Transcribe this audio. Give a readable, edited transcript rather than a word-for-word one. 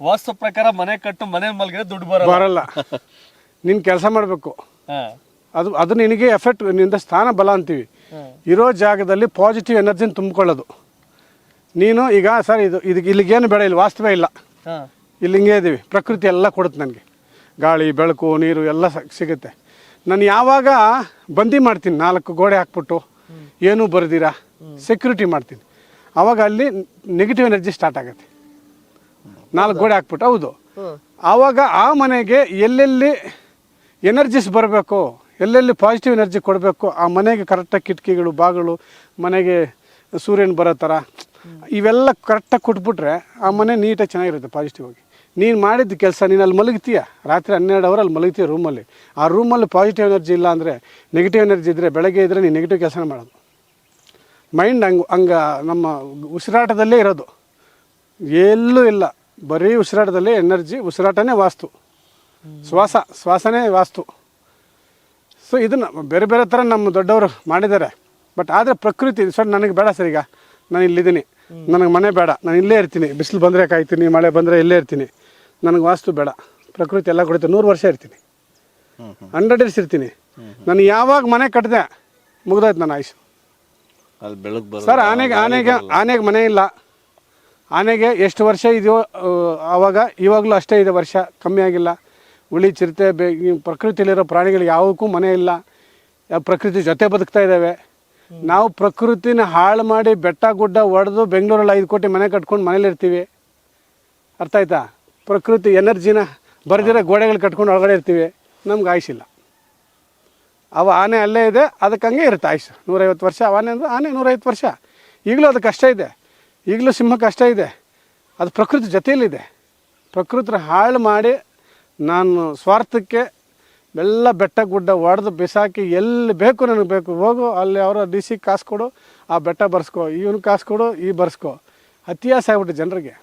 ವಾಸ್ತು ಪ್ರಕಾರ ಮನೆ ಕಟ್ಟು ಮನೆ ಮಲಗಿದ್ರೆ ದುಡ್ಡು ಬರಲ್ಲ. ನೀನು ಕೆಲಸ ಮಾಡಬೇಕು, ಹಾ ಅದು ನಿನಗೆ ಎಫೆಕ್ಟ್. ನಿಂದ ಸ್ಥಾನ ಬಲ ಅಂತೀವಿ. ಇರೋ ಜಾಗದಲ್ಲಿ ಪಾಸಿಟಿವ್ ಎನರ್ಜಿನ ತುಂಬಿಕೊಳ್ಳೋದು. ನೀನು ಈಗ ಸರ್ ಇದಕ್ಕೆ ಇಲ್ಲಿಗೇನು ಬೇಡ, ಇಲ್ಲಿ ವಾಸ್ತವೇ ಇಲ್ಲ, ಹಾ ಇಲ್ಲಿ ಹಿಂಗೆ ಇದ್ದೀವಿ, ಪ್ರಕೃತಿ ಎಲ್ಲ ಕೊಡುತ್ತೆ ನನಗೆ. ಗಾಳಿ ಬೆಳಕು ನೀರು ಎಲ್ಲ ಸಿಗುತ್ತೆ. ನಾನು ಯಾವಾಗ ಬಂದಿ ಮಾಡ್ತೀನಿ, 4 ಗೋಡೆ ಹಾಕ್ಬಿಟ್ಟು ಏನೂ ಬರೆದಿರಾ ಸೆಕ್ಯೂರಿಟಿ ಮಾಡ್ತೀನಿ, ಆವಾಗ ಅಲ್ಲಿ ನೆಗೆಟಿವ್ ಎನರ್ಜಿ ಸ್ಟಾರ್ಟ್ ಆಗುತ್ತೆ. 4 ಗೋಡೆ ಹಾಕ್ಬಿಟ್ಟು, ಹೌದು. ಆವಾಗ ಆ ಮನೆಗೆ ಎಲ್ಲೆಲ್ಲಿ ಎನರ್ಜಿಸ್ ಬರಬೇಕು, ಎಲ್ಲೆಲ್ಲಿ ಪಾಸಿಟಿವ್ ಎನರ್ಜಿ ಕೊಡಬೇಕು, ಆ ಮನೆಗೆ ಕರೆಕ್ಟಾಗಿ ಕಿಟಕಿಗಳು ಬಾಗಿಲು ಮನೆಗೆ ಸೂರ್ಯನ ಬರೋ ಥರ ಇವೆಲ್ಲ ಕರೆಕ್ಟಾಗಿ ಕೊಟ್ಬಿಟ್ರೆ ಆ ಮನೆ ನೀಟಾಗಿ ಚೆನ್ನಾಗಿರುತ್ತೆ ಪಾಸಿಟಿವ್ ಆಗಿ. ನೀನು ಮಾಡಿದ ಕೆಲಸ, ನೀನು ಅಲ್ಲಿ ಮಲಗ್ತೀಯ, ರಾತ್ರಿ 12 ಅವರ್ ಅಲ್ಲಿ ಮಲಗ್ತೀಯ ರೂಮಲ್ಲಿ. ಆ ರೂಮಲ್ಲಿ ಪಾಸಿಟಿವ್ ಎನರ್ಜಿ ಇಲ್ಲ ಅಂದರೆ, ನೆಗೆಟಿವ್ ಎನರ್ಜಿ ಇದ್ದರೆ, ಬೆಳಗ್ಗೆ ಇದ್ದರೆ ನೀನು ನೆಗೆಟಿವ್ ಕೆಲಸನೇ ಮಾಡೋದು. ಮೈಂಡ್ ಹಂಗೆ ನಮ್ಮ ಉಸಿರಾಟದಲ್ಲೇ ಇರೋದು, ಎಲ್ಲೂ ಇಲ್ಲ, ಬರೀ ಉಸಿರಾಟದಲ್ಲೇ ಎನರ್ಜಿ. ಉಸಿರಾಟನೇ ವಾಸ್ತು, ಶ್ವಾಸನೇ ವಾಸ್ತು. ಸೊ ಇದನ್ನು ಬೇರೆ ಬೇರೆ ಥರ ನಮ್ಮ ದೊಡ್ಡವರು ಮಾಡಿದ್ದಾರೆ. ಬಟ್ ಆದರೆ ಪ್ರಕೃತಿ ಸರ್ ನನಗೆ ಬೇಡ ಸರ್. ಈಗ ನಾನು ಇಲ್ಲಿದ್ದೀನಿ, ನನಗೆ ಮನೆ ಬೇಡ, ನಾನು ಇಲ್ಲೇ ಇರ್ತೀನಿ, ಬಿಸಿಲು ಬಂದರೆ ಕಾಯ್ತೀನಿ, ಮಳೆ ಬಂದರೆ ಇಲ್ಲೇ ಇರ್ತೀನಿ, ನನಗೆ ವಾಸ್ತು ಬೇಡ, ಪ್ರಕೃತಿ ಎಲ್ಲ ಕೊಡುತ್ತೆ. 100 ವರ್ಷ ಇರ್ತೀನಿ, 100 years ಇರ್ತೀನಿ. ನಾನು ಯಾವಾಗ ಮನೆ ಕಟ್ಟಿದೆ ಮುಗ್ದೋಯ್ತು ನನ್ನ ಆಯುಷ್. ಸರ್ ಆನೆಗೆ ಮನೆ ಇಲ್ಲ. ಆನೆಗೆ ಎಷ್ಟು ವರ್ಷ ಇದೆಯೋ ಆವಾಗ, ಇವಾಗಲೂ ಅಷ್ಟೇ ಇದೆ, ವರ್ಷ ಕಮ್ಮಿ ಆಗಿಲ್ಲ. ಹುಳಿ ಚಿರತೆ ಪ್ರಕೃತಿಯಲ್ಲಿರೋ ಪ್ರಾಣಿಗಳಿಗೆ ಯಾವುದಕ್ಕೂ ಮನೆ ಇಲ್ಲ. ಪ್ರಕೃತಿ ಜೊತೆ ಬದುಕ್ತಾ ಇದ್ದಾವೆ. ನಾವು ಪ್ರಕೃತಿನ ಹಾಳು ಮಾಡಿ ಬೆಟ್ಟ ಗುಡ್ಡ ಹೊಡೆದು ಬೆಂಗಳೂರಲ್ಲಿ 5 ಕೋಟಿ ಮನೆ ಕಟ್ಕೊಂಡು ಮನೇಲಿರ್ತೀವಿ. ಅರ್ಥ ಆಯ್ತಾ? ಪ್ರಕೃತಿ ಎನರ್ಜಿನ ಬರೆದಿರೋ ಗೋಡೆಗಳು ಕಟ್ಕೊಂಡು ಒಳಗಡೆ ಇರ್ತೀವಿ. ನಮ್ಗೆ ಆಯುಷಿಲ್ಲ. ಆನೆ ಅಲ್ಲೇ ಇದೆ, ಅದಕ್ಕೆ ಹಂಗೆ ಇರುತ್ತೆ ಆಯುಷ್. 150 ವರ್ಷ ಆನೆ ಅಂದರೆ ಆನೆ 150 ವರ್ಷ. ಈಗಲೂ ಅದಕ್ಕೆ ಕಷ್ಟ ಇದೆ, ಈಗಲೂ ಸಿಂಹಕ್ಕೆ ಕಷ್ಟ ಇದೆ. ಅದು ಪ್ರಕೃತಿ ಜೊತೆಯಲ್ಲಿದೆ. ಪ್ರಕೃತಿ ಹಾಳು ಮಾಡಿ ನಾನು ಸ್ವಾರ್ಥಕ್ಕೆ ಎಲ್ಲ ಬೆಟ್ಟ ಗುಡ್ಡ ಹೊಡೆದು ಬಿಸಾಕಿ, ಎಲ್ಲಿ ಬೇಕು ನನಗೆ ಬೇಕು ಹೋಗು, ಅಲ್ಲಿ ಅವರ DC ಕಾಸು ಕೊಡು, ಆ ಬೆಟ್ಟ ಬರ್ಸ್ಕೊ, ಇವನು ಕಾಸು ಕೊಡು, ಈ ಬರ್ಸ್ಕೊ. ಅತಿಯಾಸ ಆಗ್ಬಿಟ್ಟು ಜನರಿಗೆ.